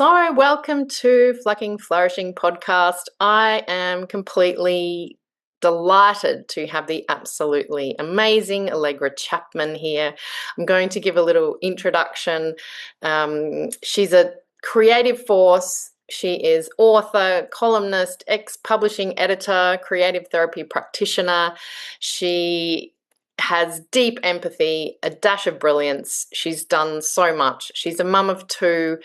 So, welcome to Flourishing podcast. I am completely delighted to have the absolutely amazing Allegra Chapman here. I'm going to give a little introduction. She's a creative force. She is author, columnist, ex-publishing editor, creative therapy practitioner. She has deep empathy, a dash of brilliance. She's done so much. She's a mum of two,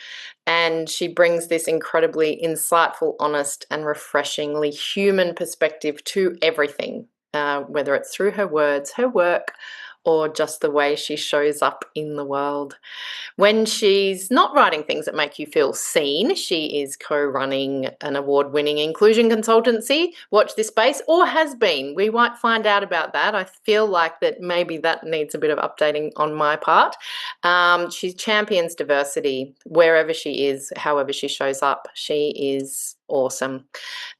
and she brings this incredibly insightful, honest, and refreshingly human perspective to everything, whether it's through her words, her work, or just the way she shows up in the world. When she's not writing things that make you feel seen, she is co-running an award-winning inclusion consultancy, Watch This Space, or has been. We might find out about that. I feel like that maybe that needs a bit of updating on my part. She champions diversity wherever she is, however she shows up. She is awesome.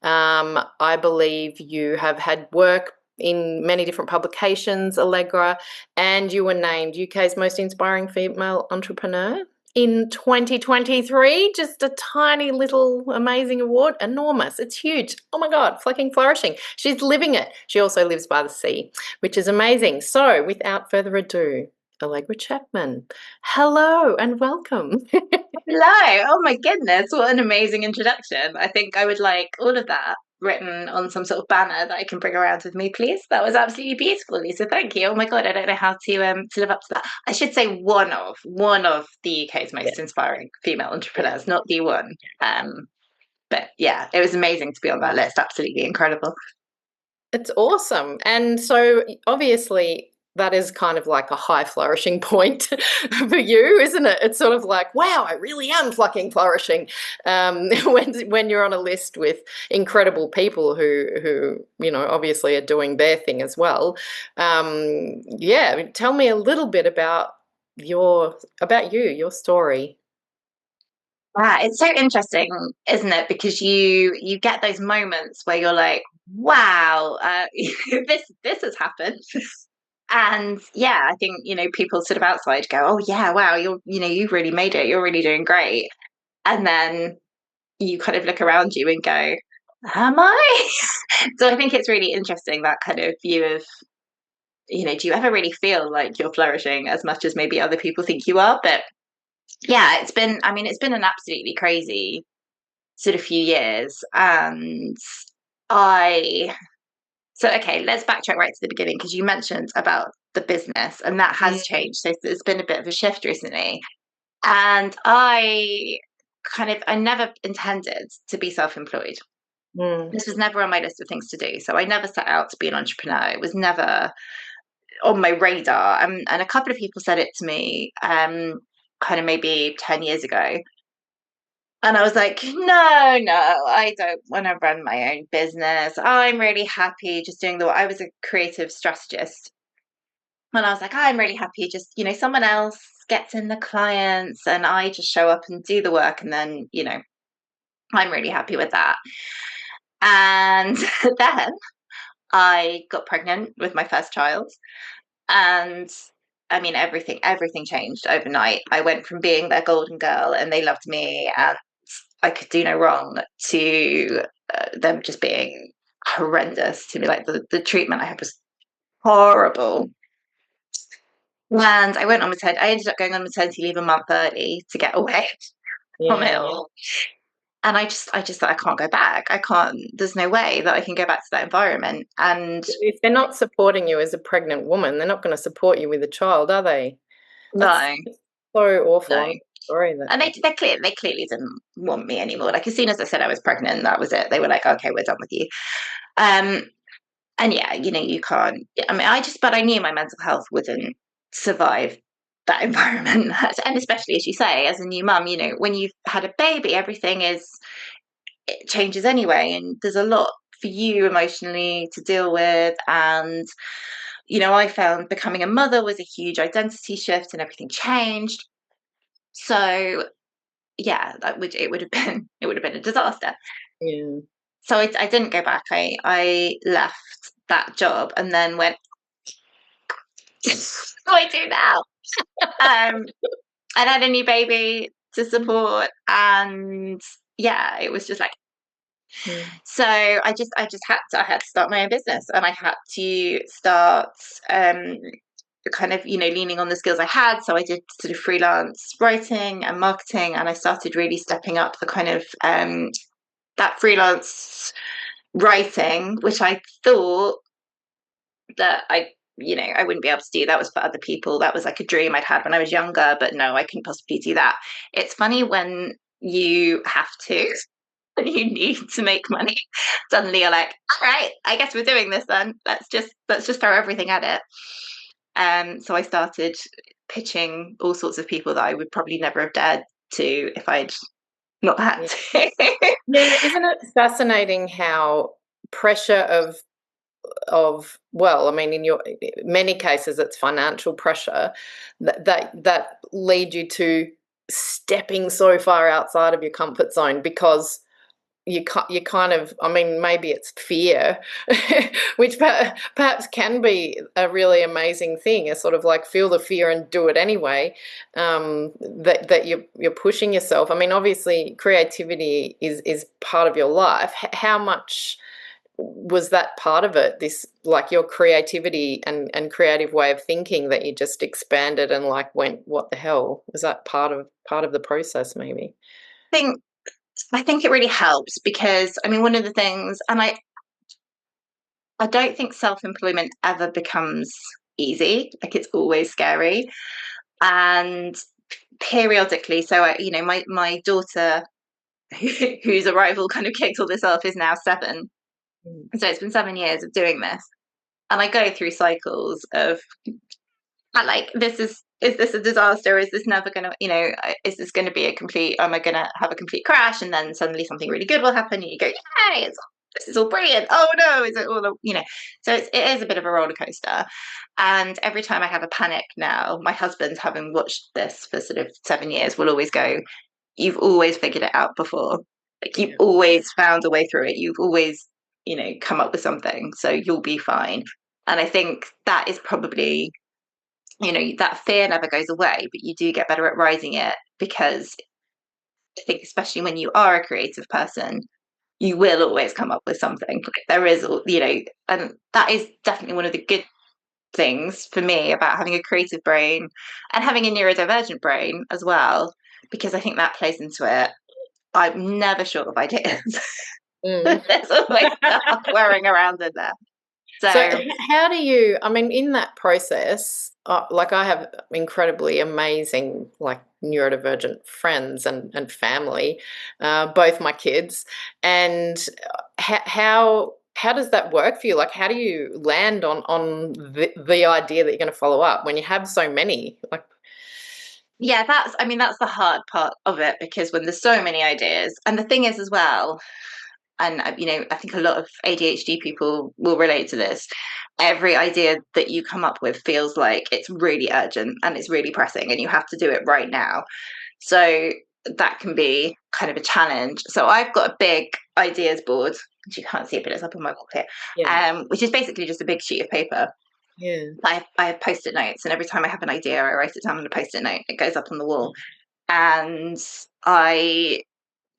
I believe you have had work in many different publications, Allegra, and you were named UK's most inspiring female entrepreneur in 2023. Just a tiny little amazing award. Enormous. It's huge. Oh my God, fucking flourishing. She's living it. She also lives by the sea, which is amazing. So without further ado, Allegra Chapman, hello and welcome. Hello. Oh my goodness, what an amazing introduction. I think I would like all of that written on some sort of banner that I can bring around with me, please. That was absolutely beautiful, Lisa. Thank you. Oh my God, I don't know how to live up to that. I should say one of the UK's most inspiring female entrepreneurs, not the one. But yeah, it was amazing to be on that list. Absolutely incredible. It's awesome. And so obviously that is kind of like a high flourishing point for you, isn't it? It's sort of like, wow, I really am fucking flourishing. When you're on a list with incredible people who obviously are doing their thing as well. Yeah, tell me a little bit about your story. It's so interesting, isn't it? Because you get those moments where you're like, wow, this has happened. And yeah, I think, people sort of outside go, oh yeah, wow, you've really made it. You're really doing great. And then you kind of look around you and go, am I? So I think it's really interesting, that kind of view of, do you ever really feel like you're flourishing as much as maybe other people think you are? But yeah, it's been an absolutely crazy sort of few years. And I So, okay, let's backtrack right to the beginning, because you mentioned about the business, and that has changed. So there's been a bit of a shift recently. And I never intended to be self-employed. This was never on my list of things to do. So I never set out to be an entrepreneur. It was never on my radar. And a couple of people said it to me, kind of maybe 10 years ago. And I was like, no, I don't want to run my own business. I'm really happy just doing I was a creative strategist. And I was like, I'm really happy just, someone else gets in the clients and I just show up and do the work. And then, I'm really happy with that. And then I got pregnant with my first child. And everything changed overnight. I went from being their golden girl and they loved me and I could do no wrong, to them just being horrendous to me. Like the treatment I had was horrible. And I ended up going on maternity leave a month early to get away from it all. And I just thought, I can't go back. There's no way that I can go back to that environment. And if they're not supporting you as a pregnant woman, they're not going to support you with a child, are they? No. So awful. No. Sorry that. And they clearly didn't want me anymore. Like, as soon as I said I was pregnant, that was it. They were like, okay, we're done with you. And yeah, you can't. But I knew my mental health wouldn't survive that environment. And especially, as you say, as a new mum, when you've had a baby, it changes anyway, and there's a lot for you emotionally to deal with. And I found becoming a mother was a huge identity shift, and everything changed. So yeah, it would have been a disaster. Yeah. So I didn't go back. I left that job and then went, what do I do now? And had a new baby to support, and yeah, it was just like, Mm. so I had to start my own business, and I had to start kind of, leaning on the skills I had. So I did sort of freelance writing and marketing, and I started really stepping up the kind of that freelance writing, which I thought that I wouldn't be able to do. That was for other people. That was like a dream I'd had when I was younger, but no, I couldn't possibly do that. It's funny when you have to, and you need to make money. Suddenly you're like, all right, I guess we're doing this then. Let's just throw everything at it. So I started pitching all sorts of people that I would probably never have dared to if I'd not had Yeah. to. Yeah, isn't it fascinating how pressure well, I mean, in your many cases, it's financial pressure that lead you to stepping so far outside of your comfort zone because you kind of, I mean, maybe it's fear, which perhaps can be a really amazing thing. It's sort of like feel the fear and do it anyway. That you're pushing yourself. I mean, obviously, creativity is part of your life. How much was that part of it, this like your creativity and creative way of thinking that you just expanded and like went, what the hell? Was that part of the process maybe? think I think it really helps because, I mean, one of the things, and I don't think self-employment ever becomes easy. Like, it's always scary, and periodically. So my daughter, whose arrival kind of kicked all this off, is now 7. Mm. So it's been 7 years of doing this, and I go through cycles of like, is this a disaster? Is this never going to, is this going to be a complete, am I going to have a complete crash? And then suddenly something really good will happen and you go, hey, this is all brilliant. Oh no, is it all, so it is a bit of a roller coaster. And every time I have a panic now, my husband, having watched this for sort of 7 years, will always go, you've always figured it out before. Like, you've Yeah. always found a way through it. You've always, come up with something. So you'll be fine. And I think that is probably, that fear never goes away, but you do get better at rising it, because I think, especially when you are a creative person, you will always come up with something. Like, there is, and that is definitely one of the good things for me about having a creative brain and having a neurodivergent brain as well, because I think that plays into it. I'm never short of ideas. Mm. There's always stuff whirring around in there. So So how do you, I mean, in that process, like I have incredibly amazing, like neurodivergent friends and family, both my kids, and how does that work for you? Like, how do you land on the idea that you're going to follow up when you have so many? Like, yeah, that's the hard part of it, because when there's so many ideas, and the thing is as well, and I think a lot of ADHD people will relate to this. Every idea that you come up with feels like it's really urgent and it's really pressing, and you have to do it right now. So that can be kind of a challenge. So I've got a big ideas board, which you can't see, but it's up on my wall here, yeah, which is basically just a big sheet of paper. yeah, I have post-it notes, and every time I have an idea, I write it down on a post-it note. It goes up on the wall, and I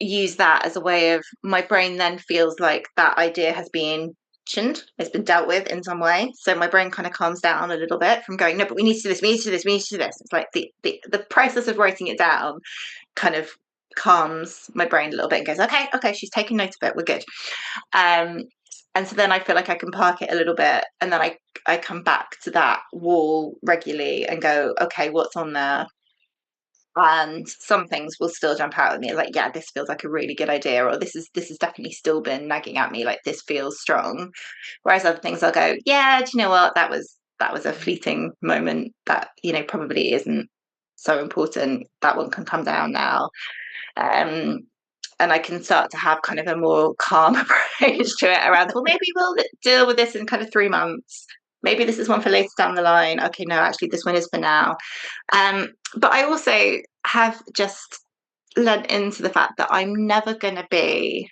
use that as a way of, my brain then feels like that idea has been mentioned, it's been dealt with in some way. So my brain kind of calms down a little bit from going, no, but we need to do this, we need to do this, we need to do this. It's like the process of writing it down kind of calms my brain a little bit and goes, okay, she's taking note of it, we're good. Um, and so then I feel like I can park it a little bit, and then I come back to that wall regularly and go, okay, what's on there? And some things will still jump out at me, like, yeah, this feels like a really good idea, or this has definitely still been nagging at me, like, this feels strong. Whereas other things I'll go, yeah, do you know what, that was a fleeting moment, that probably isn't so important, that one can come down now. um and I can start to have kind of a more calm approach to it, around, well, maybe we'll deal with this in kind of 3 months. Maybe this is one for later down the line. Okay, no, actually, this one is for now. But I also have just lent into the fact that I'm never going to be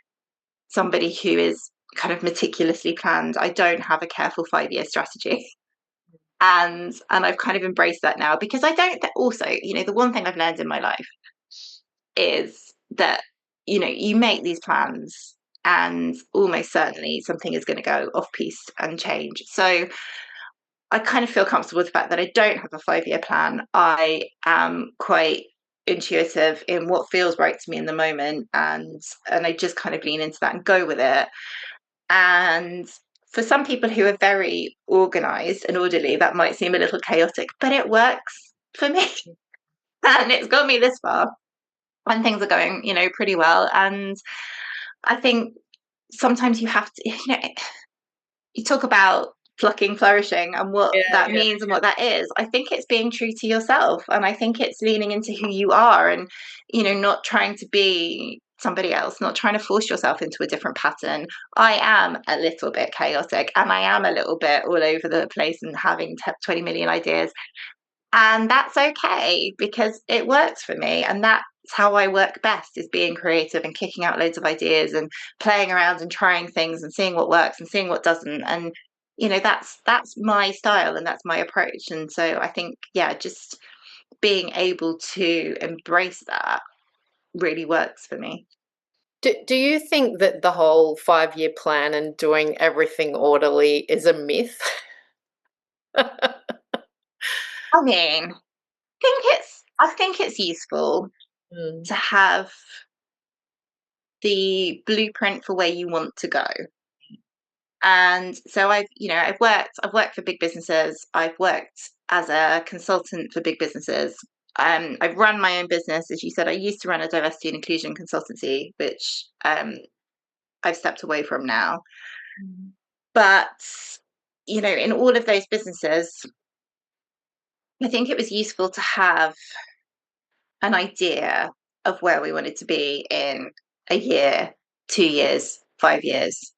somebody who is kind of meticulously planned. I don't have a careful 5-year strategy. And I've kind of embraced that now, because I don't, also, the one thing I've learned in my life is that, you make these plans and almost certainly something is going to go off piece and change. So I kind of feel comfortable with the fact that I don't have a 5-year plan. I am quite intuitive in what feels right to me in the moment, and I just kind of lean into that and go with it. And for some people who are very organized and orderly, that might seem a little chaotic, but it works for me. And it's got me this far. And things are going, pretty well. And I think sometimes you have to, you talk about plucking, flourishing, and what Yeah, that yeah. means and what that is. I think it's being true to yourself. And I think it's leaning into who you are and, not trying to be somebody else, not trying to force yourself into a different pattern. I am a little bit chaotic and I am a little bit all over the place and having 20 million ideas. And that's okay because it works for me. And that's how I work best, is being creative and kicking out loads of ideas and playing around and trying things and seeing what works and seeing what doesn't. And that's my style and that's my approach. And so I think, yeah, just being able to embrace that really works for me. Do you think that the whole 5-year plan and doing everything orderly is a myth? I mean, I think it's useful Mm. to have the blueprint for where you want to go. And so I've worked for big businesses. I've worked as a consultant for big businesses. I've run my own business. As you said, I used to run a diversity and inclusion consultancy, which I've stepped away from now. Mm. But in all of those businesses, I think it was useful to have an idea of where we wanted to be in a year, 2 years, 5 years.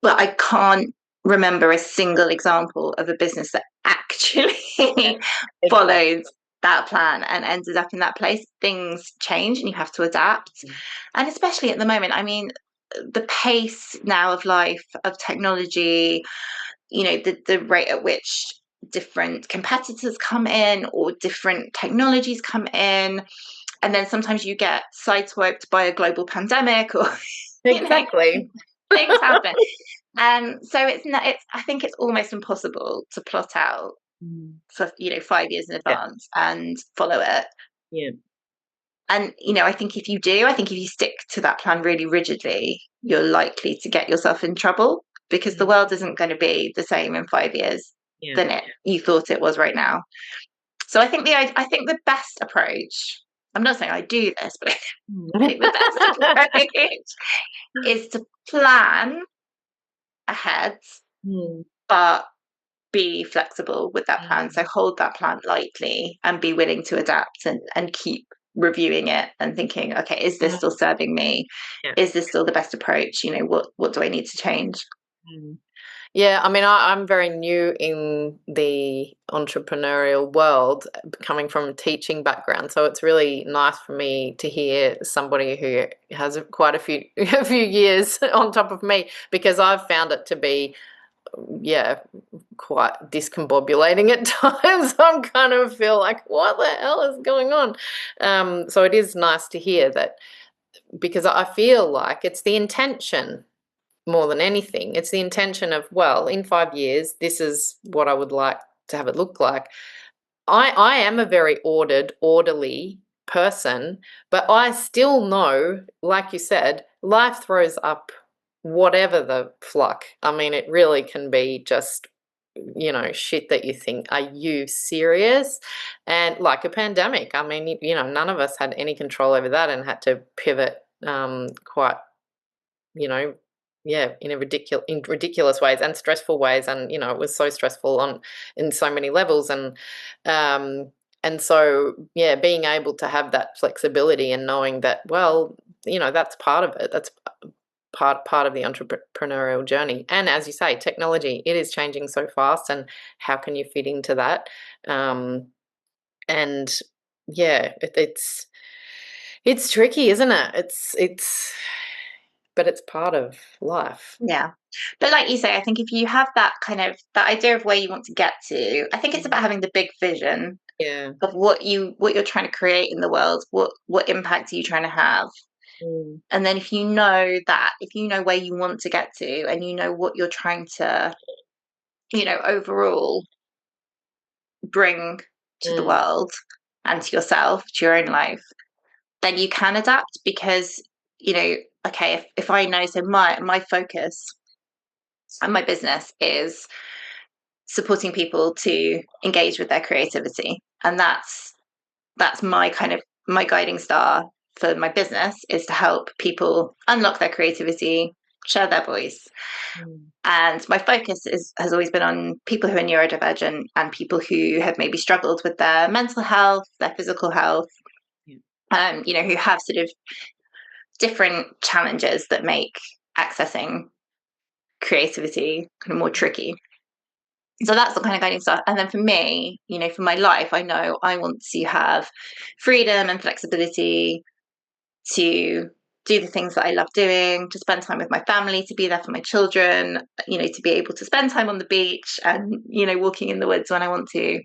But I can't remember a single example of a business that actually Exactly. followed that plan and ended up in that place. Things change and you have to adapt. And especially at the moment, I mean, the pace now of life, of technology, the rate at which different competitors come in or different technologies come in. And then sometimes you get sideswiped by a global pandemic or, you know, Exactly. things happen. So I think it's almost impossible to plot out Mm. for 5 years in Yeah, advance and follow it. yeah. And I think if you do, I think if you stick to that plan really rigidly, you're likely to get yourself in trouble because the Mm. world isn't going to be the same in 5 years Yeah. than you thought it was right now. So I think the best approach. I'm not saying I do this, but I think the best approach is to plan ahead, Mm. but be flexible with that plan. Mm. So hold that plan lightly and be willing to adapt and keep reviewing it and thinking, okay, is this still serving me? Yeah. Is this still the best approach? What do I need to change? Mm. Yeah, I mean, I'm very new in the entrepreneurial world, coming from a teaching background. So it's really nice for me to hear somebody who has quite a few a few years on top of me, because I've found it to be, yeah, quite discombobulating at times. I'm kind of feel like, what the hell is going on? So it is nice to hear that, because I feel like it's the intention more than anything. It's the intention of, well, in 5 years, this is what I would like to have it look like. I am a very orderly person, but I still know, like you said, life throws up whatever the fluck. I mean, it really can be just, shit that you think, are you serious? And like a pandemic, I mean, none of us had any control over that and had to pivot quite, you know, yeah, in ridiculous ways and stressful ways, and it was so stressful on in so many levels, um, and so yeah, being able to have that flexibility and knowing that, well, that's part of it. That's part of the entrepreneurial journey. And as you say, technology, it is changing so fast, and how can you fit into that? Um, and yeah, it's tricky, isn't it? But it's part of life. Yeah. But like you say, I think if you have that idea of where you want to get to, I think it's about Mm. having the big vision. Yeah. of what you're trying to create in the world, what impact are you trying to have. Mm. And then if you know that, if you know where you want to get to, and you know what you're trying to, overall bring to the Mm. world and to yourself, to your own life, then you can adapt. Because, okay, if I know, so my focus and my business is supporting people to engage with their creativity, and that's my kind of my guiding star for my business, is to help people unlock their creativity, share their voice. Mm. And my focus has always been on people who are neurodivergent and people who have maybe struggled with their mental health, their physical health, Yeah. who have sort of different challenges that make accessing creativity kind of more tricky. So that's the kind of guiding stuff. And then for me, for my life, I know I want to have freedom and flexibility to do the things that I love doing, to spend time with my family, to be there for my children, to be able to spend time on the beach and, walking in the woods when I want to,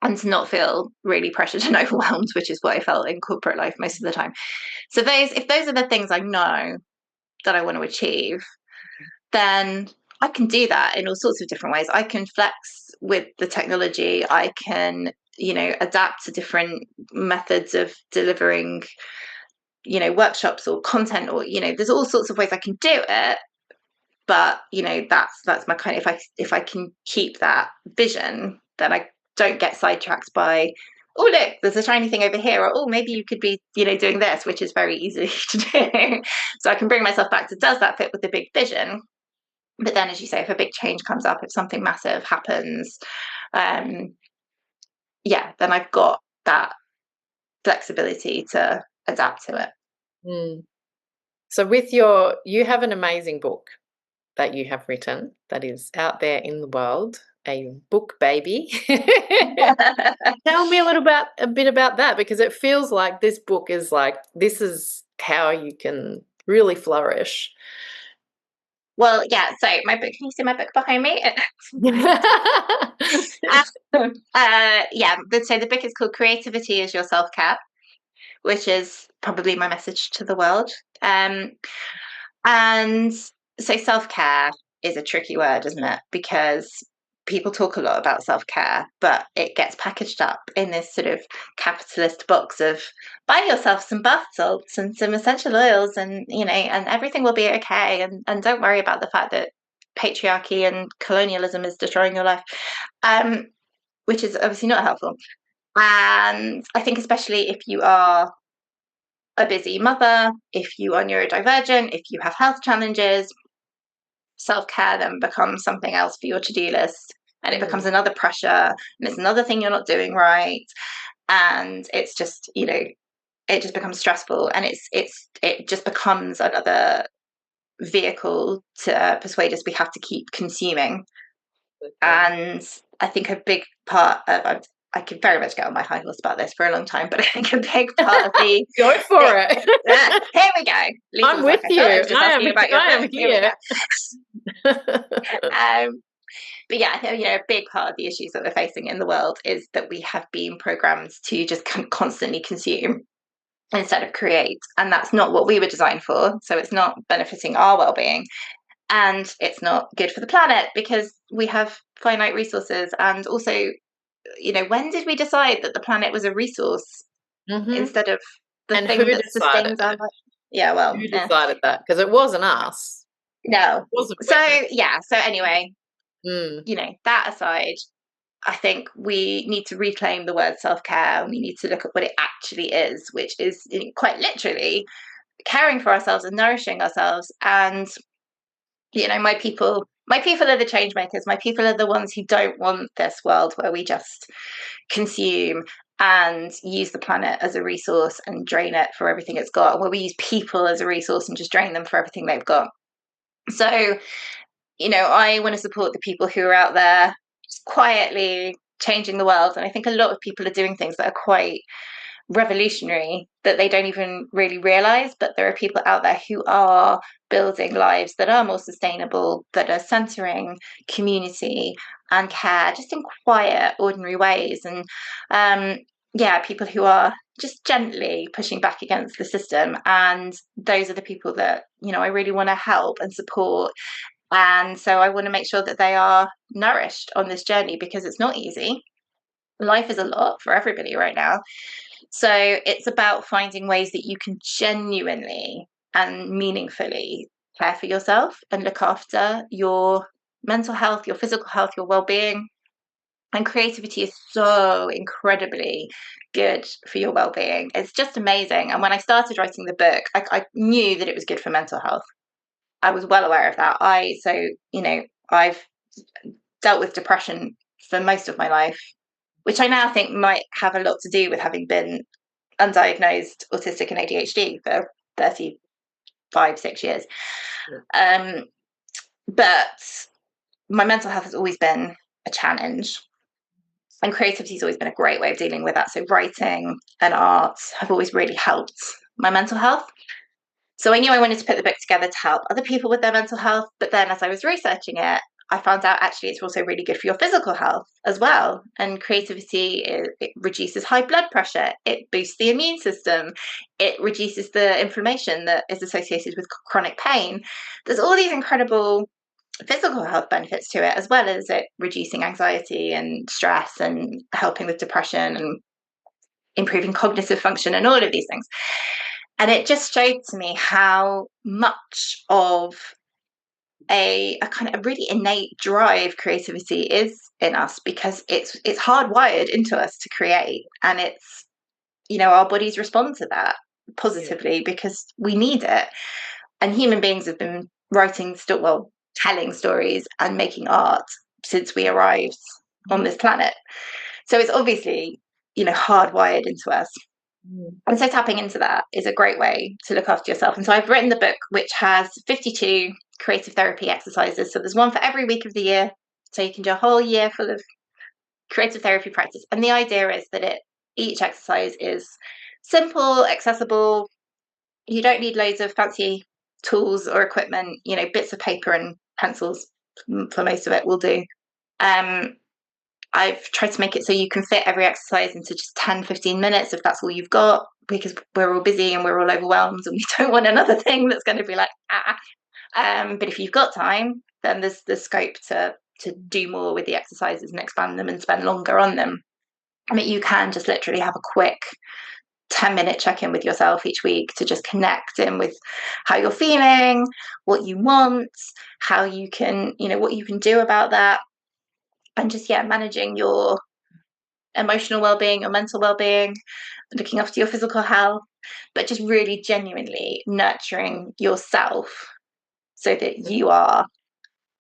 and to not feel really pressured and overwhelmed, which is what I felt in corporate life most of the time. So if those are the things I know that I want to achieve, then I can do that in all sorts of different ways. I can flex with the technology. I can, adapt to different methods of delivering, workshops or content, or, there's all sorts of ways I can do it. But, that's my kind of, if I can keep that vision, then I don't get sidetracked by, oh, look, there's a shiny thing over here, or, oh, maybe you could be, doing this, which is very easy to do. So I can bring myself back to, does that fit with the big vision? But then, as you say, if a big change comes up, if something massive happens, then I've got that flexibility to adapt to it. Mm. So you have an amazing book that you have written that is out there in the world, a book baby. Tell me a bit about that, because it feels like this book is like, this is how you can really flourish. Well, yeah. So my book. Can you see my book behind me? Yeah. So the book is called "Creativity is Your Self Care," which is probably my message to the world. And so self care is a tricky word, isn't it? Because people talk a lot about self care, but it gets packaged up in this sort of capitalist box of, buy yourself some bath salts and some essential oils, and and everything will be okay, and don't worry about the fact that patriarchy and colonialism is destroying your life, which is obviously not helpful. And I think especially if you are a busy mother, if you are neurodivergent, if you have health challenges, self care then becomes something else for your to do list. And it becomes another pressure, and it's another thing you're not doing right. And it's just, it just becomes stressful, and it just becomes another vehicle to persuade us we have to keep consuming. And I think a big part of, I could very much get on my high horse about this for a long time, but I think a big part of the Go for it. here we go. Lisa I'm was with like, I you. thought I was just asking about your I am book. Here we here. go. But yeah, I think, a big part of the issues that we're facing in the world is that we have been programmed to just constantly consume instead of create, and that's not what we were designed for. So it's not benefiting our well-being, and it's not good for the planet because we have finite resources. And also, when did we decide that the planet was a resource instead of the And who thing that decided sustains our that? life? Yeah, well, Who decided that? Because it wasn't us. no. It wasn't So women. yeah. So anyway, Mm. That aside, I think we need to reclaim the word self-care. We need to look at what it actually is, which is quite literally caring for ourselves and nourishing ourselves. And my people are the change makers. My people are the ones who don't want this world where we just consume and use the planet as a resource and drain it for everything it's got, where we use people as a resource and just drain them for everything they've got. So I want to support the people who are out there just quietly changing the world. And I think a lot of people are doing things that are quite revolutionary that they don't even really realize. But there are people out there who are building lives that are more sustainable, that are centering community and care just in quiet, ordinary ways. And yeah, people who are just gently pushing back against the system. And those are the people that, I really want to help and support. And so I want to make sure that they are nourished on this journey, because it's not easy. Life is a lot for everybody right now. So it's about finding ways that you can genuinely and meaningfully care for yourself and look after your mental health, your physical health, your well-being. And creativity is so incredibly good for your well-being. It's just amazing. And when I started writing the book, I knew that it was good for mental health. I was well aware of that. I've dealt with depression for most of my life, which I now think might have a lot to do with having been undiagnosed autistic and ADHD for 35, 6 years. But my mental health has always been a challenge. And creativity has always been a great way of dealing with that. So writing and art have always really helped my mental health. So I knew I wanted to put the book together to help other people with their mental health. But then as I was researching it, I found out actually it's also really good for your physical health as well. And creativity, it reduces high blood pressure. It boosts the immune system. It reduces the inflammation that is associated with chronic pain. There's all these incredible physical health benefits to it, as well as it reducing anxiety and stress and helping with depression and improving cognitive function and all of these things. And it just showed to me how much of a kind of a really innate drive creativity is in us, because it's hardwired into us to create, and it's our bodies respond to that positively because we need it. And human beings have been telling stories and making art since we arrived on this planet. So it's obviously, hardwired into us. And so tapping into that is a great way to look after yourself. And so I've written the book, which has 52 creative therapy exercises. So there's one for every week of the year. So you can do a whole year full of creative therapy practice. And the idea is that each exercise is simple, accessible. You don't need loads of fancy tools or equipment. Bits of paper and pencils for most of it will do. I've tried to make it so you can fit every exercise into just 10, 15 minutes if that's all you've got, because we're all busy and we're all overwhelmed and we don't want another thing that's going to be like, but if you've got time, then there's the scope to do more with the exercises and expand them and spend longer on them. I mean, you can just literally have a quick 10-minute check-in with yourself each week to just connect in with how you're feeling, what you want, how you can, what you can do about that. And just, managing your emotional well-being, your mental well-being, looking after your physical health, but just really genuinely nurturing yourself so that you are,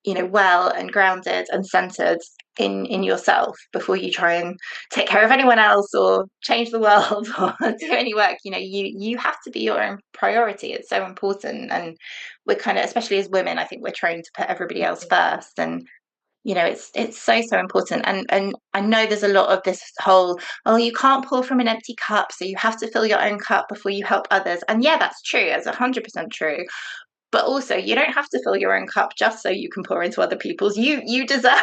well and grounded and centered in yourself before you try and take care of anyone else or change the world or do any work. You have to be your own priority. It's so important. And we're kind of, especially as women, I think we're trained to put everybody else first. And it's so important. And I know there's a lot of this whole, you can't pour from an empty cup, so you have to fill your own cup before you help others. And yeah, that's true. It's 100% true. But also, you don't have to fill your own cup just so you can pour into other people's. You deserve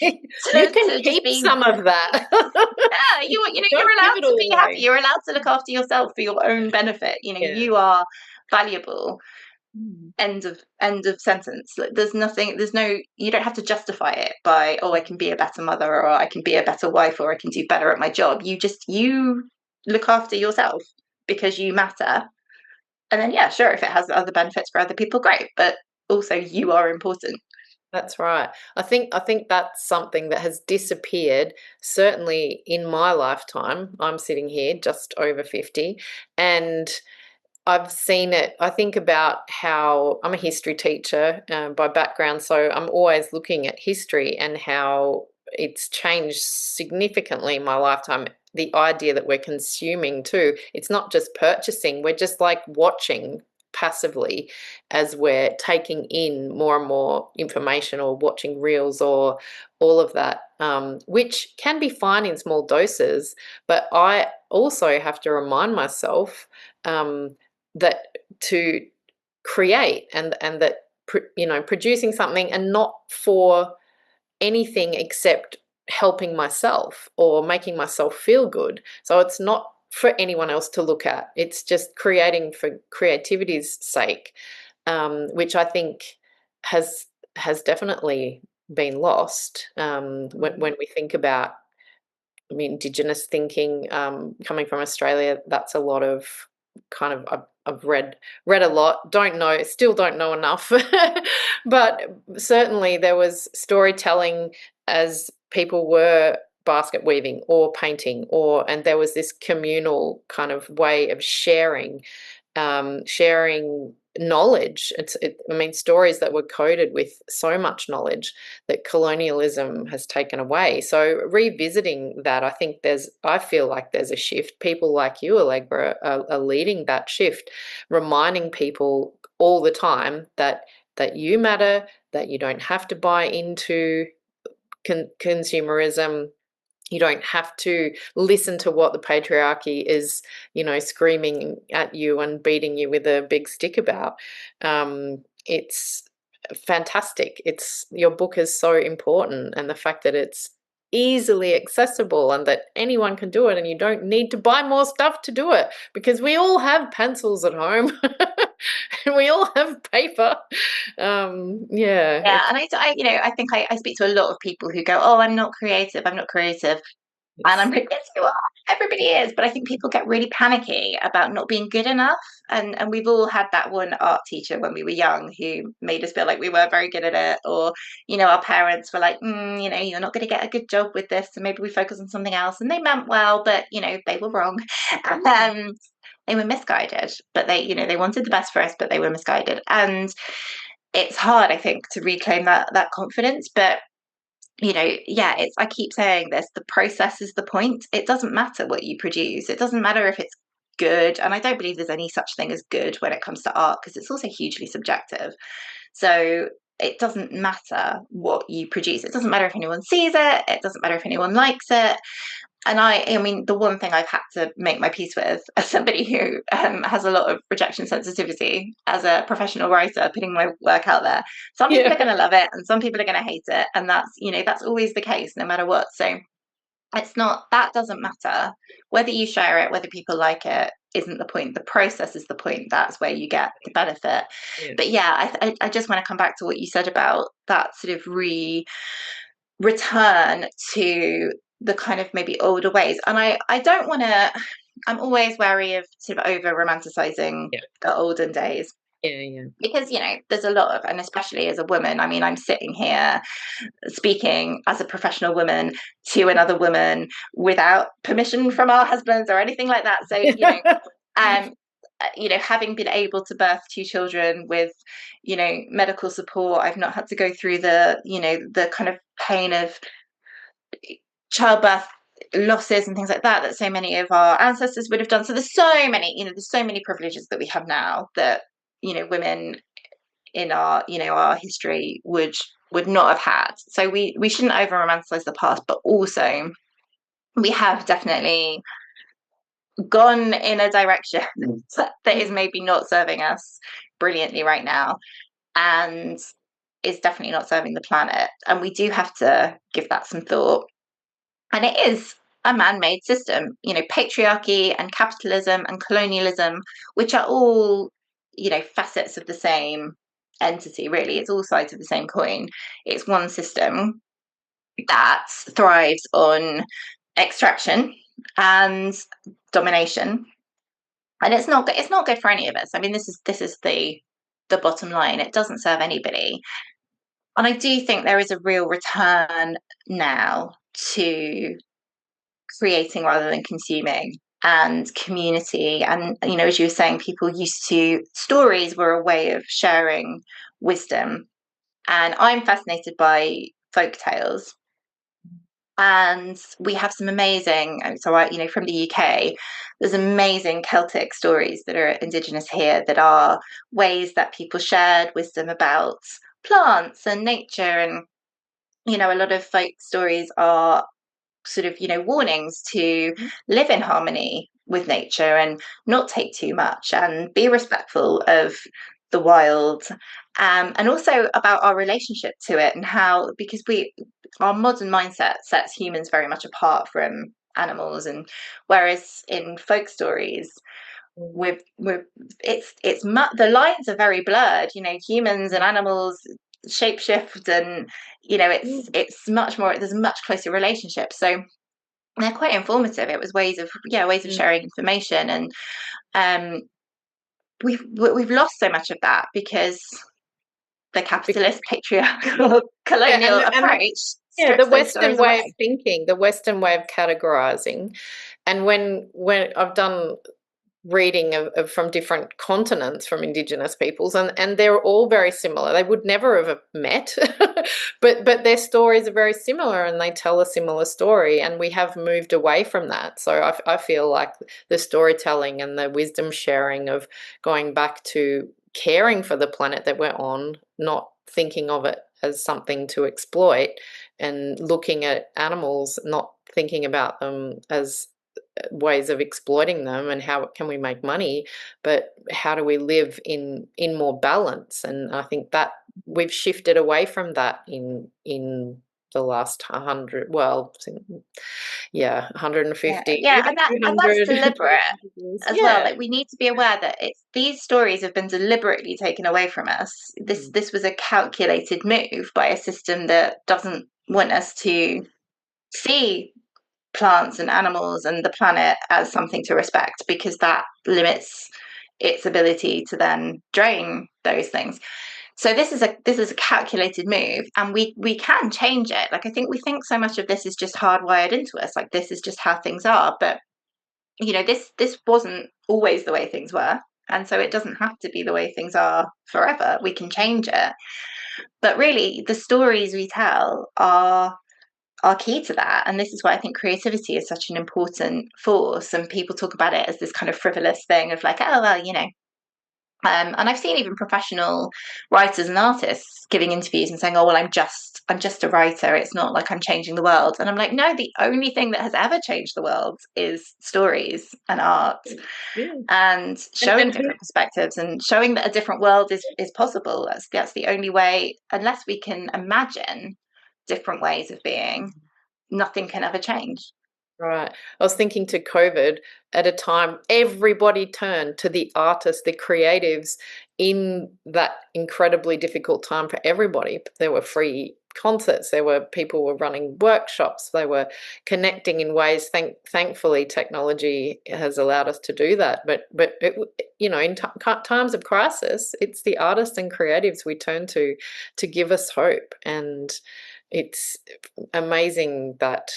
you can keep some of that. Yeah, you're allowed to be happy. You're allowed to look after yourself for your own benefit. You are valuable. End of sentence. You don't have to justify it by, I can be a better mother, or I can be a better wife, or I can do better at my job. You look after yourself because you matter. And then, yeah, sure, if it has other benefits for other people, great. But also, you are important. That's right. I think that's something that has disappeared, certainly in my lifetime. I'm sitting here just over 50, and I've seen it. I think about how I'm a history teacher by background, so I'm always looking at history and how it's changed significantly in my lifetime. The idea that we're consuming too, it's not just purchasing, we're just like watching passively as we're taking in more and more information or watching reels or all of that. which can be fine in small doses. But I also have to remind myself that to create and that producing something and not for anything except helping myself or making myself feel good. So it's not for anyone else to look at. It's just creating for creativity's sake, which I think has definitely been lost when we think about, I mean, Indigenous thinking. Coming from Australia, that's a lot of kind of I've read a lot. Don't know, still don't know enough, but certainly there was storytelling as people were basket weaving or painting, and there was this communal kind of way of sharing knowledge. I mean, stories that were coded with so much knowledge that colonialism has taken away. So revisiting that, I feel like there's a shift. People like you, Allegra, are leading that shift, reminding people all the time that you matter, that you don't have to buy into consumerism. You don't have to listen to what the patriarchy is, screaming at you and beating you with a big stick about. It's fantastic. Your book is so important, and the fact that it's easily accessible and that anyone can do it, and you don't need to buy more stuff to do it, because we all have pencils at home and we all have paper. Yeah, and I think I speak to a lot of people who go, "Oh, I'm not creative. I'm not creative." And I'm like, yes, you are. Everybody is. But I think people get really panicky about not being good enough. And we've all had that one art teacher when we were young who made us feel like we weren't very good at it. Or, our parents were like, you're not going to get a good job with this. So maybe we focus on something else. And they meant well, but, they were wrong. They were misguided. But they wanted the best for us, but they were misguided. And it's hard, I think, to reclaim that confidence. But I keep saying this, the process is the point. It doesn't matter what you produce. It doesn't matter if it's good. And I don't believe there's any such thing as good when it comes to art, because it's also hugely subjective. So it doesn't matter what you produce. It doesn't matter if anyone sees it. It doesn't matter if anyone likes it. And I mean, the one thing I've had to make my peace with, as somebody who has a lot of rejection sensitivity, as a professional writer, putting my work out there, some people are going to love it and some people are going to hate it. And that's always the case, no matter what. So that doesn't matter. Whether you share it, whether people like it, isn't the point. The process is the point. That's where you get the benefit. Yeah. But yeah, I just want to come back to what you said about that sort of return to the kind of maybe older ways. And I don't want to, I'm always wary of sort of over romanticizing the olden days. Yeah. Because, there's a lot of, and especially as a woman, I mean, I'm sitting here speaking as a professional woman to another woman without permission from our husbands or anything like that. So, having been able to birth 2 children with, medical support, I've not had to go through the kind of pain of childbirth losses and things like that so many of our ancestors would have done. So there's so many privileges that we have now that women in our history would not have had. So we shouldn't over romanticize the past, but also we have definitely gone in a direction that is maybe not serving us brilliantly right now, and is definitely not serving the planet. And we do have to give that some thought. And it is a man-made system, patriarchy and capitalism and colonialism, which are all, facets of the same entity, really. It's all sides of the same coin. It's one system that thrives on extraction and domination. And it's not good for any of us. I mean, this is the bottom line. It doesn't serve anybody. And I do think there is a real return now to creating rather than consuming, and community. And as you were saying, stories were a way of sharing wisdom, and I'm fascinated by folk tales. And we have some amazing, from the UK, there's amazing Celtic stories that are Indigenous here, that are ways that people shared wisdom about plants and nature. And a lot of folk stories are sort of, warnings to live in harmony with nature and not take too much and be respectful of the wild. And also about our relationship to it, and how, because our modern mindset sets humans very much apart from animals, and whereas in folk stories we're the lines are very blurred. Humans and animals shapeshift, and it's much more, there's a much closer relationship. So they're quite informative. It was ways of sharing information, and um we've lost so much of that because the capitalist patriarchal Yeah, colonial and approach yeah, the strips those Western stories way of away. thinking, the Western way of categorizing, and when I've done reading from different continents from indigenous peoples, and they're all very similar. They would never have met, but their stories are very similar, and they tell a similar story, and we have moved away from that. So I feel like the storytelling and the wisdom sharing of going back to caring for the planet that we're on, not thinking of it as something to exploit, and looking at animals, not thinking about them as ways of exploiting them and how can we make money, but how do we live in more balance. And I think that we've shifted away from that in the last 100, well, yeah, Yeah, 150, yeah, even and that's 200, deliberate 300 years. as well. Yeah. Like, we need to be aware that it's these stories have been deliberately taken away from us. This was a calculated move by a system that doesn't want us to see plants and animals and the planet as something to respect, because that limits its ability to then drain those things. So this is a calculated move, and we can change it. Like, I think we think so much of this is just hardwired into us, like this is just how things are, but this wasn't always the way things were, and so it doesn't have to be the way things are forever. We can change it, but really the stories we tell are key to that. And this is why I think creativity is such an important force. And people talk about it as this kind of frivolous thing of like, oh well, and I've seen even professional writers and artists giving interviews and saying, "Oh well, I'm just a writer. It's not like I'm changing the world." And I'm like, no, the only thing that has ever changed the world is stories and art, Yeah. and showing And who, different perspectives and showing that a different world is possible. That's the only way. Unless we can imagine different ways of being, nothing can ever change. right. I was thinking to COVID, at a time everybody turned to the artists, the creatives in that incredibly difficult time for everybody. There were free concerts, there were people were running workshops, they were connecting in ways. Thankfully, technology has allowed us to do that. But in times of crisis, it's the artists and creatives we turn to give us hope. And it's amazing that,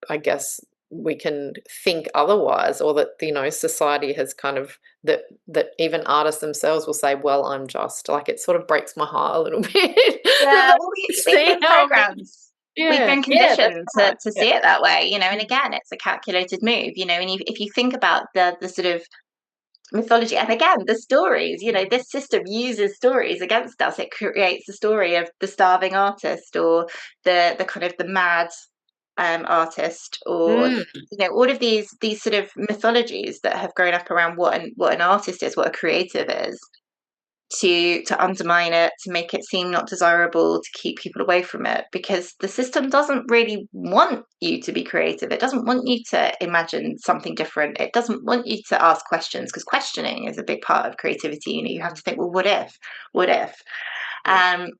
I guess, we can think otherwise, or that society has kind of, that even artists themselves will say, well, I'm just, like, it sort of breaks my heart a little bit. Yeah, well, we've See been how programmed. We've yeah, been yeah, that's conditioned right, to yeah. see it that way, and again, it's a calculated move, and if you think about the sort of mythology, and again, the stories, this system uses stories against us. It creates the story of the starving artist, or the kind of the mad artist, or Mm, all of these sort of mythologies that have grown up around what an artist is, what a creative is, to undermine it, to make it seem not desirable, to keep people away from it, because the system doesn't really want you to be creative. It doesn't want you to imagine something different. It doesn't want you to ask questions, because questioning is a big part of creativity. You have to think, well, what if yeah. um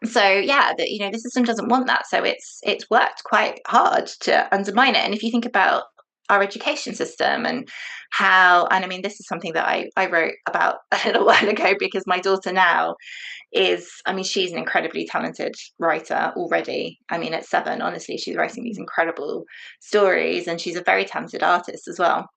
so yeah, the system doesn't want that, so it's worked quite hard to undermine it. And if you think about our education system, and how, and I mean, this is something that I wrote about a little while ago, because my daughter now is, I mean, she's an incredibly talented writer already. I mean, at 7, honestly, she's writing these incredible stories, and she's a very talented artist as well.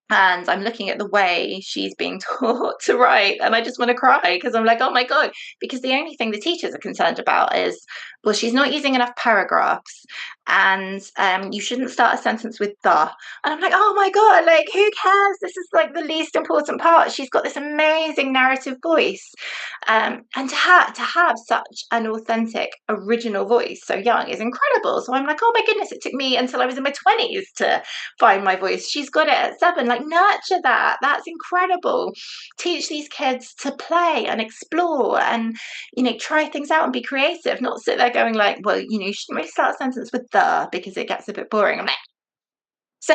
And I'm looking at the way she's being taught to write, and I just want to cry, because I'm like, oh my God, because the only thing the teachers are concerned about is, well, she's not using enough paragraphs, and you shouldn't start a sentence with the. And I'm like, oh my God, like who cares? This is like the least important part. She's got this amazing narrative voice. And to have such an authentic, original voice so young is incredible. So I'm like, oh my goodness, it took me until I was in my 20s to find my voice. She's got it at 7. Like, nurture that. That's incredible. Teach these kids to play and explore and, try things out and be creative, not sit there going like, well, you shouldn't really start a sentence with the because it gets a bit boring. I'm like, so,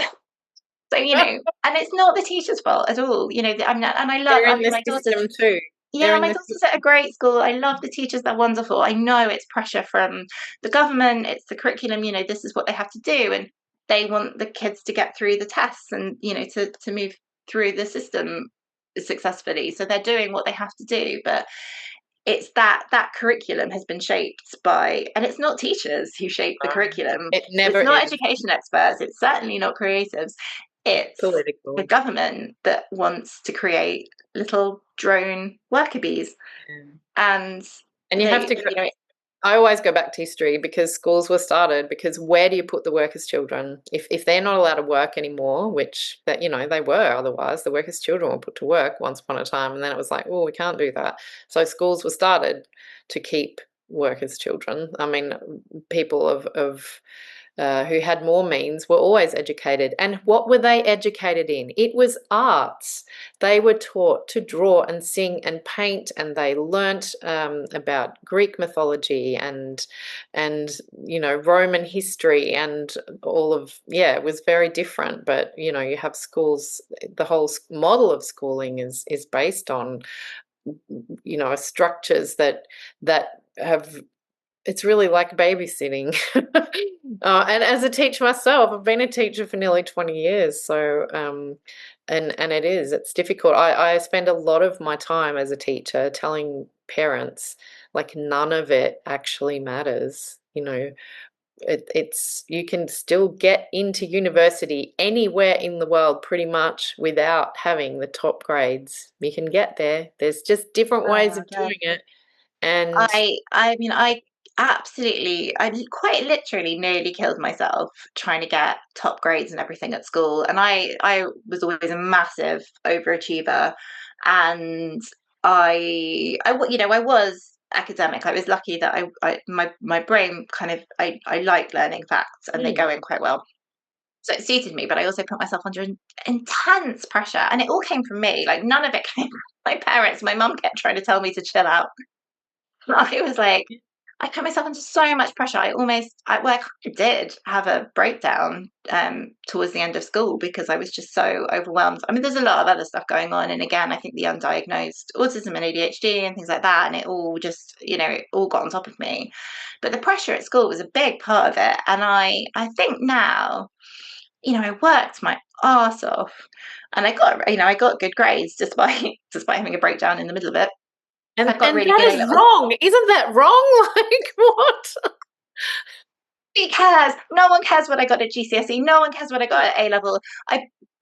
and it's not the teacher's fault at all. They're I in mean, the my daughter's system too. They're yeah, in my the daughter's at a great school. I love the teachers. They're wonderful. I know it's pressure from the government. It's the curriculum. This is what they have to do. And they want the kids to get through the tests and, to move through the system successfully. So they're doing what they have to do. But it's that curriculum has been shaped by, and it's not teachers who shape the curriculum. It never It's not is education experts. It's certainly not creatives. It's the political. government that wants to create little drone worker bees, Yeah. and And you have to I always go back to history because schools were started because where do you put the workers' children? If they're not allowed to work anymore, which that they were otherwise, the workers' children were put to work once upon a time, and then it was like, oh, we can't do that. So schools were started to keep workers' children. I mean, people of who had more means were always educated. And what were they educated in? It was arts. They were taught to draw and sing and paint, and they learnt about Greek mythology and Roman history and all of it was very different. But you have schools. The whole model of schooling is based on structures that have it's really like babysitting. And as a teacher myself, I've been a teacher for nearly 20 years. So, and it's difficult. I spend a lot of my time as a teacher telling parents, like, none of it actually matters. It's you can still get into university anywhere in the world pretty much without having the top grades. You can get there. There's just different ways of okay. doing it. And I mean, I quite literally nearly killed myself trying to get top grades and everything at school. And I was always a massive overachiever, and I was academic. I was lucky that my brain kind of, I like learning facts and they go in quite well. So it suited me, but I also put myself under intense pressure, and it all came from me. Like, none of it came from my parents. My mum kept trying to tell me to chill out. I was like, I put myself under so much pressure. I kind of did have a breakdown towards the end of school because I was just so overwhelmed. I mean, there's a lot of other stuff going on, and again, I think the undiagnosed autism and ADHD and things like that, and it all just, it all got on top of me. But the pressure at school was a big part of it, and I think now, I worked my arse off, and I got good grades despite despite having a breakdown in the middle of it. and I got and really that good A is levels. wrong. Isn't that wrong? Like, what? Who cares? No one cares what I got at GCSE. No one cares what I got at A level.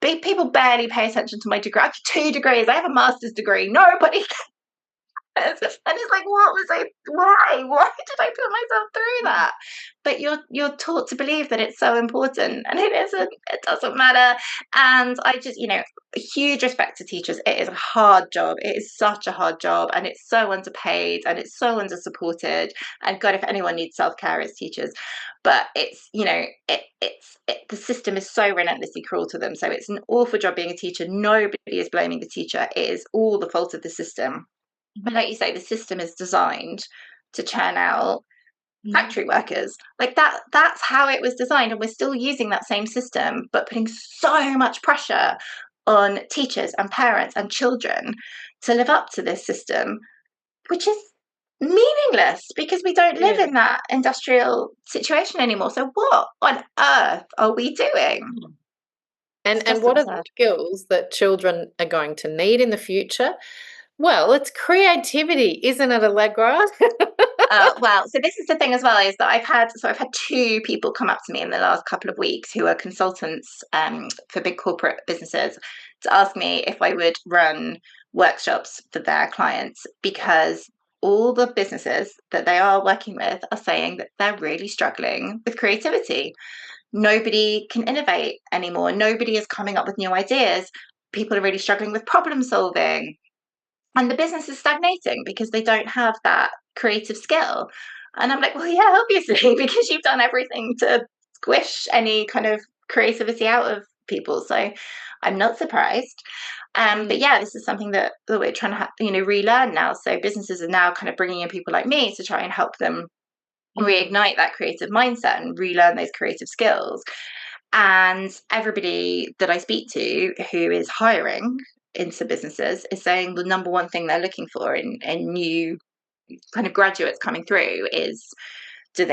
People barely pay attention to my degree. I have 2 degrees. I have a master's degree. Nobody cares. And it's like, what was I? Why did I put myself through that? But you're taught to believe that it's so important, and it isn't. It doesn't matter. And I just, a huge respect to teachers. It is a hard job. It is such a hard job, and it's so underpaid, and it's so undersupported. And God, if anyone needs self-care, it's teachers. But it's, the system is so relentlessly cruel to them. So it's an awful job being a teacher. Nobody is blaming the teacher. It is all the fault of the system. But like you say, the system is designed to churn out factory workers. Like that's how it was designed. And we're still using that same system, but putting so much pressure on teachers and parents and children to live up to this system, which is meaningless because we don't live Yeah. in that industrial situation anymore. So what on earth are we doing? It's And just what are the absurd. skills that children are going to need in the future? Well, it's creativity, isn't it, Allegra? Well, so this is the thing as well, is that I've had 2 people come up to me in the last couple of weeks who are consultants for big corporate businesses to ask me if I would run workshops for their clients because all the businesses that they are working with are saying that they're really struggling with creativity. Nobody can innovate anymore. Nobody is coming up with new ideas. People are really struggling with problem solving. And the business is stagnating because they don't have that creative skill. And I'm like, well, yeah, obviously, because you've done everything to squish any kind of creativity out of people. So I'm not surprised. But yeah, this is something that we're trying to relearn now. So businesses are now kind of bringing in people like me to try and help them reignite that creative mindset and relearn those creative skills. And everybody that I speak to who is hiring into businesses is saying the number one thing they're looking for in new kind of graduates coming through is can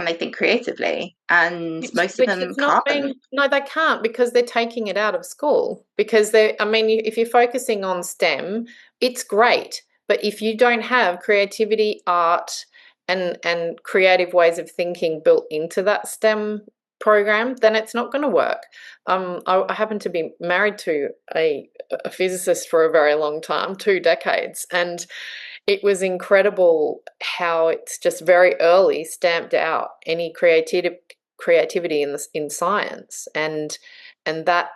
they think creatively? And most of Which them it's not can't. being, no, they can't because they're taking it out of school. Because I mean, if you're focusing on STEM, it's great. But if you don't have creativity, art, and creative ways of thinking built into that STEM program, then it's not going to work. I happen to be married to a physicist for a very long time, 2 decades, and it was incredible how it's just very early stamped out any creativity in science, and that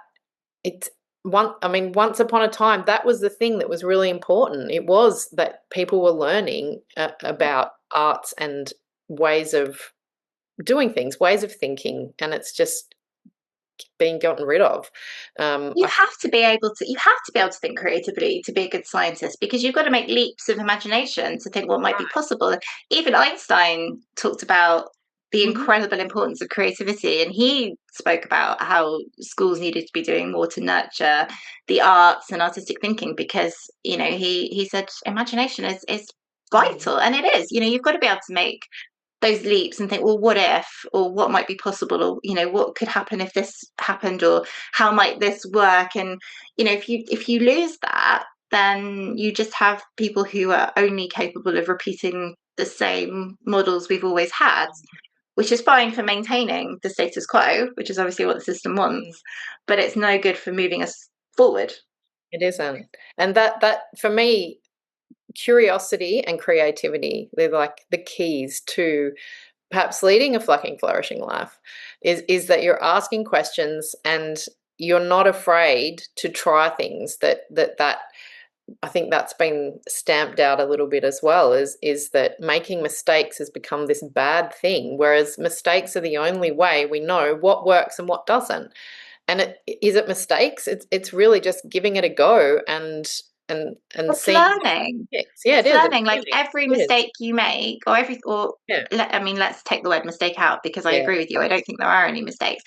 it's one I mean, once upon a time that was the thing that was really important. It was that people were learning about arts and ways of doing things, ways of thinking, and it's just being gotten rid of. You have to be able to think creatively to be a good scientist, because you've got to make leaps of imagination to think what might be possible. Even Einstein talked about the Mhm. incredible importance of creativity, and he spoke about how schools needed to be doing more to nurture the arts and artistic thinking, because he said imagination is Mm. vital, and it is. You've got to be able to make those leaps and think, well, what if, or what might be possible, or what could happen if this happened, or how might this work? And if you lose that, then you just have people who are only capable of repeating the same models we've always had, which is fine for maintaining the status quo, which is obviously what the system Mm. wants, but it's no good for moving us forward. It isn't. And that for me, curiosity and creativity, they're like the keys to perhaps leading a fucking flourishing life, is that you're asking questions and you're not afraid to try things. That I think that's been stamped out a little bit as well, is that making mistakes has become this bad thing, whereas mistakes are the only way we know what works and what doesn't. And is it mistakes? It's really just giving it a go and It's seeing what learning. sticks. Yeah, it It's is. It's learning. Like learning. every It is. mistake you make, Yeah. let's take the word mistake out, because I Yeah. agree with you. I don't think there are any mistakes.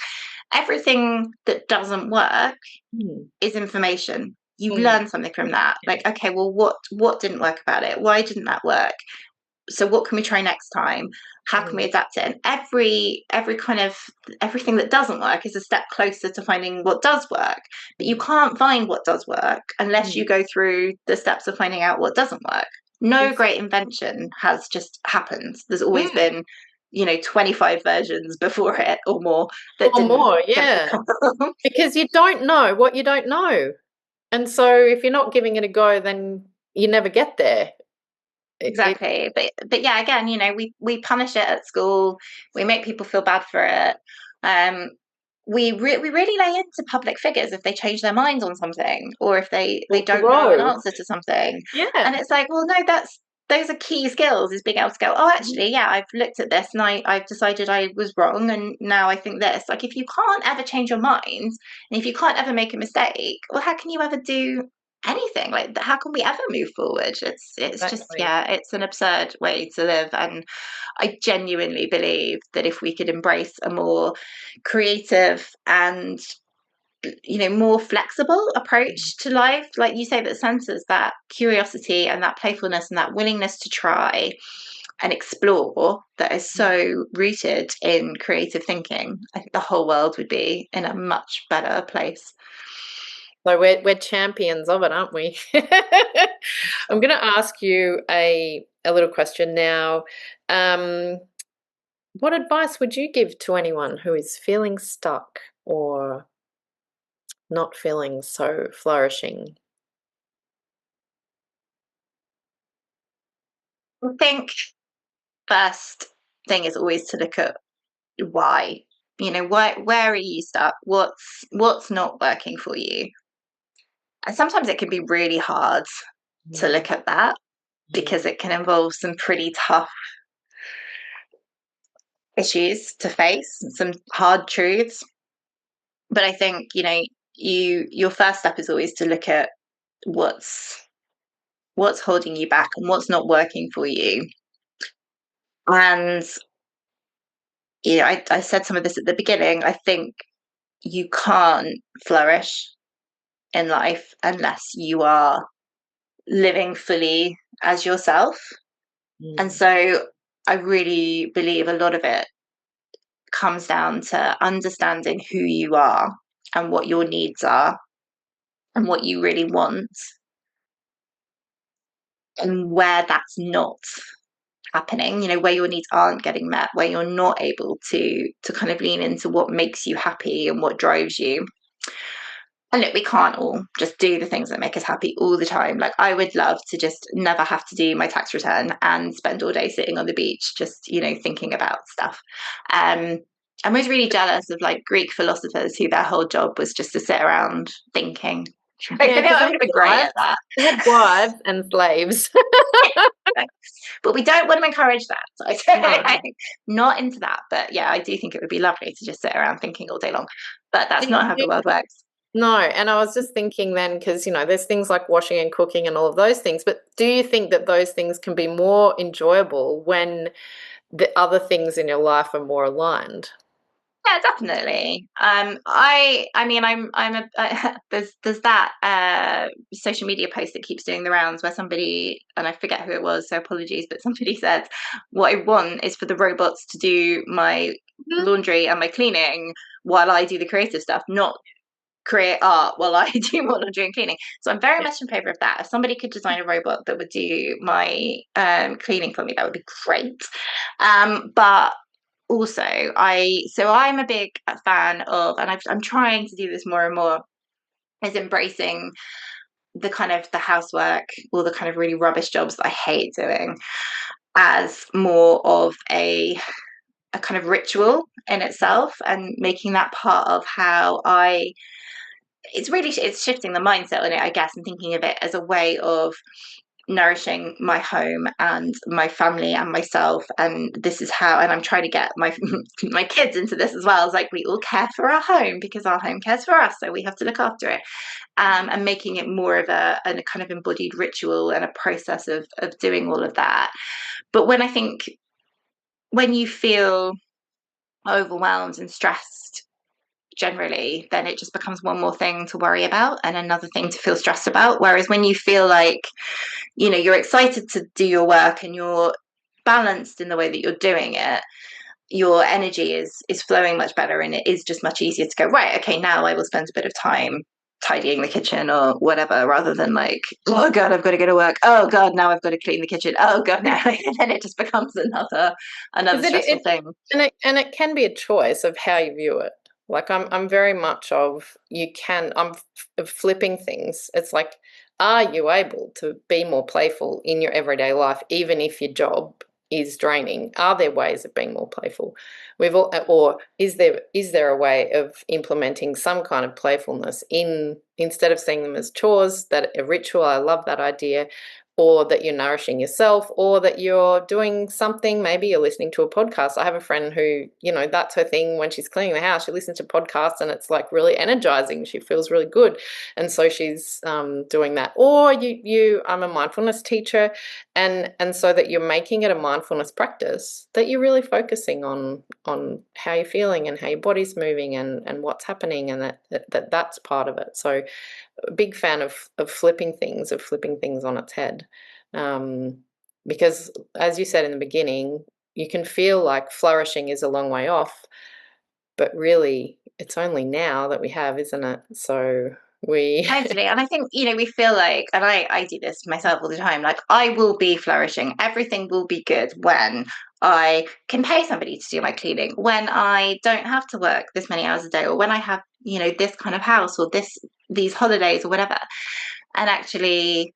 Everything that doesn't work Mm. is information. You've Mm. learned something from that. Like, okay, well, what didn't work about it? Why didn't that work? So what can we try next time? How can we Mm. adapt it? And every kind of everything that doesn't work is a step closer to finding what does work. But you Mm. can't find what does work unless you Mm. go through the steps of finding out what doesn't work. No great Exactly. invention has just happened. There's always Mm. been 25 versions before it or more that Or didn't more, get to yeah. come. Because you don't know what you don't know. And so if you're not giving it a go, then you never get there. It Exactly. But yeah, again, we punish it at school. We make people feel bad for it. Um, we really lay into public figures if they change their minds on something, or if they will don't know an grow. answer to something. And Yeah. it's like, well, no, those are key skills, is being able to go, oh, Mhm. actually, yeah, I've looked at this and I've decided I was wrong, and now I think this. Like, if you can't ever change your mind, and if you can't ever make a mistake, well, how can you ever do anything? Like, how can we ever move forward? It's just, Exactly. yeah, it's an absurd way to live. And I genuinely believe that if we could embrace a more creative and more flexible approach to life, like you say, that centers that curiosity and that playfulness and that willingness to try and explore, that is Mm. so rooted in creative thinking, I think the whole world would be in a much better place. So we're champions of it, aren't we? I'm going to ask you a little question now. Um, what advice would you give to anyone who is feeling stuck or not feeling so flourishing? I think first thing is always to look at why. Where are you stuck? What's not working for you? And sometimes it can be really hard to look at that because it can involve some pretty tough issues to face, some hard truths. But I think, your first step is always to look at what's holding you back and what's not working for you. And I said some of this at the beginning. I think you can't flourish in life unless you are living fully as yourself. And so I really believe a lot of it comes down to understanding who you are and what your needs are and what you really want and where that's not happening, where your needs aren't getting met, where you're not able to kind of lean into what makes you happy and what drives you. And look, we can't all just do the things that make us happy all the time. Like, I would love to just never have to do my tax return and spend all day sitting on the beach, just, thinking about stuff. I was really jealous of like Greek philosophers who their whole job was just to sit around thinking. Yeah, I would have been great at that. They had wives and slaves. But we don't want to encourage that. So I say not into that. But yeah, I do think it would be lovely to just sit around thinking all day long. But that's not how the world works. No, and I was just thinking then, because, there's things like washing and cooking and all of those things, but do you think that those things can be more enjoyable when the other things in your life are more aligned? Yeah, definitely. I mean, there's that social media post that keeps doing the rounds where somebody, and I forget who it was, so apologies, but somebody said, "What I want is for the robots to do my laundry and my cleaning while I do the creative stuff, not create art while I do my laundry and cleaning." So I'm very much in favor of that. If somebody could design a robot that would do my cleaning for me, that would be great. But also, I'm a big fan of, and I'm trying to do this more and more, is embracing the kind of the housework or the kind of really rubbish jobs that I hate doing as more of a kind of ritual in itself, and making that part of how it's shifting the mindset on it, I guess, and thinking of it as a way of nourishing my home and my family and myself. And this is how, and I'm trying to get my my kids into this as well. It's like, we all care for our home because our home cares for us, so we have to look after it. And making it more of a kind of embodied ritual and a process of doing all of that. But when you feel overwhelmed and stressed generally, then it just becomes one more thing to worry about and another thing to feel stressed about. Whereas when you feel like, you're excited to do your work and you're balanced in the way that you're doing it, your energy is flowing much better, and it is just much easier to go, right, okay, now I will spend a bit of time tidying the kitchen or whatever, rather than like, oh god, I've got to go to work, oh god, now I've got to clean the kitchen, oh god, now and then it just becomes another stressful thing. And it can be a choice of how you view it. Like, I'm very much of, I'm flipping things. It's like, are you able to be more playful in your everyday life, even if your job is draining? Are there ways of being more playful? Or is there a way of implementing some kind of playfulness instead of seeing them as chores, that a ritual? I love that idea. Or that you're nourishing yourself, or that you're doing something, maybe you're listening to a podcast. I have a friend who, that's her thing. When she's cleaning the house, she listens to podcasts, and it's like really energizing. She feels really good. And so she's doing that. Or I'm a mindfulness teacher, and so that you're making it a mindfulness practice, that you're really focusing on how you're feeling and how your body's moving and what's happening, and that's part of it. So a big fan of flipping things on its head, because, as you said in the beginning, you can feel like flourishing is a long way off, but really it's only now that we have, isn't it? So Totally. And I think, we feel like, and I do this myself all the time, like, I will be flourishing, everything will be good when I can pay somebody to do my cleaning, when I don't have to work this many hours a day, or when I have, this kind of house, or these holidays or whatever. And actually,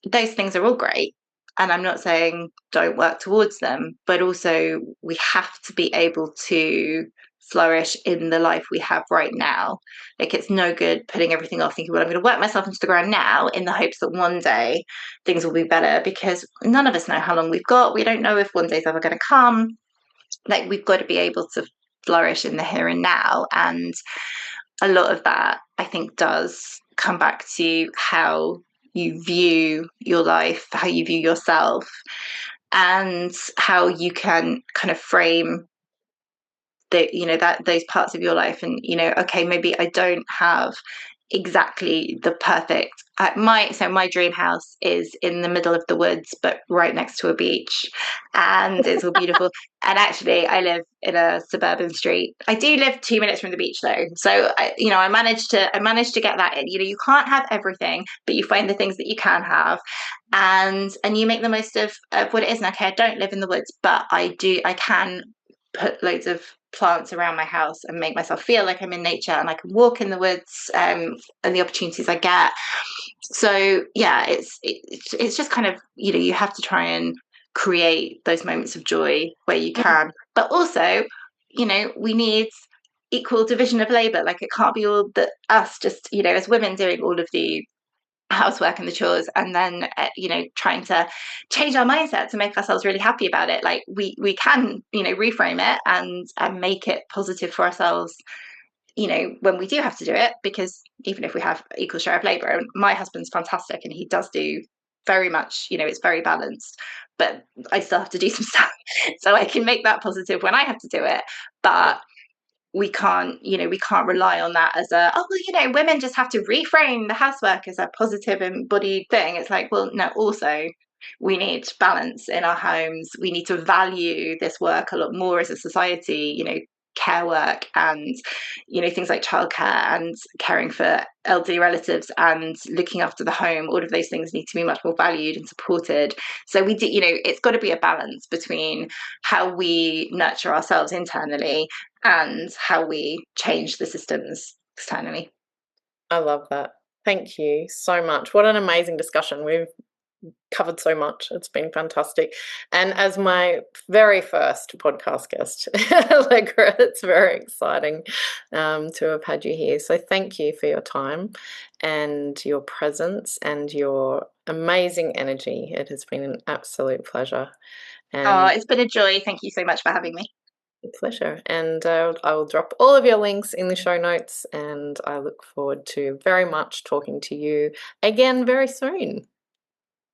those things are all great. And I'm not saying don't work towards them, but also we have to be able to flourish in the life we have right now. Like, it's no good putting everything off, thinking, well, I'm going to work myself into the ground now in the hopes that one day things will be better, because none of us know how long we've got. We don't know if one day's ever going to come. Like, we've got to be able to flourish in the here and now. And a lot of that, I think, does come back to how you view your life, how you view yourself, and how you can kind of frame that those parts of your life. And okay, maybe I don't have exactly the perfect my dream house is in the middle of the woods but right next to a beach, and it's all beautiful. And actually, I live in a suburban street. I do live 2 minutes from the beach though, so I managed to get that in. You can't have everything, but you find the things that you can have, and you make the most of what it is. And okay, I don't live in the woods, but I can put loads of plants around my house and make myself feel like I'm in nature, and I can walk in the woods, and the opportunities I get. So yeah, it's just kind of, you have to try and create those moments of joy where you can, but also, we need equal division of labor. Like, it can't be all that us just, as women doing all of the housework and the chores, and then trying to change our mindset to make ourselves really happy about it. Like, we can reframe it and make it positive for ourselves when we do have to do it, because even if we have equal share of labor, and my husband's fantastic and he does do very much, it's very balanced, but I still have to do some stuff, so I can make that positive when I have to do it. But we can't rely on that as women just have to reframe the housework as a positive embodied thing. It's like, well, no, also we need balance in our homes. We need to value this work a lot more as a society, care work, and things like childcare and caring for elderly relatives and looking after the home. All of those things need to be much more valued and supported. So we do, it's got to be a balance between how we nurture ourselves internally and how we change the systems externally. I love that. Thank you so much. What an amazing discussion. We've covered so much. It's been fantastic. And as my very first podcast guest, Allegra, it's very exciting to have had you here. So thank you for your time and your presence and your amazing energy. It has been an absolute pleasure. Oh, And it's been a joy. Thank you so much for having me. pleasure. And I will drop all of your links in the show notes, and I look forward to very much talking to you again very soon.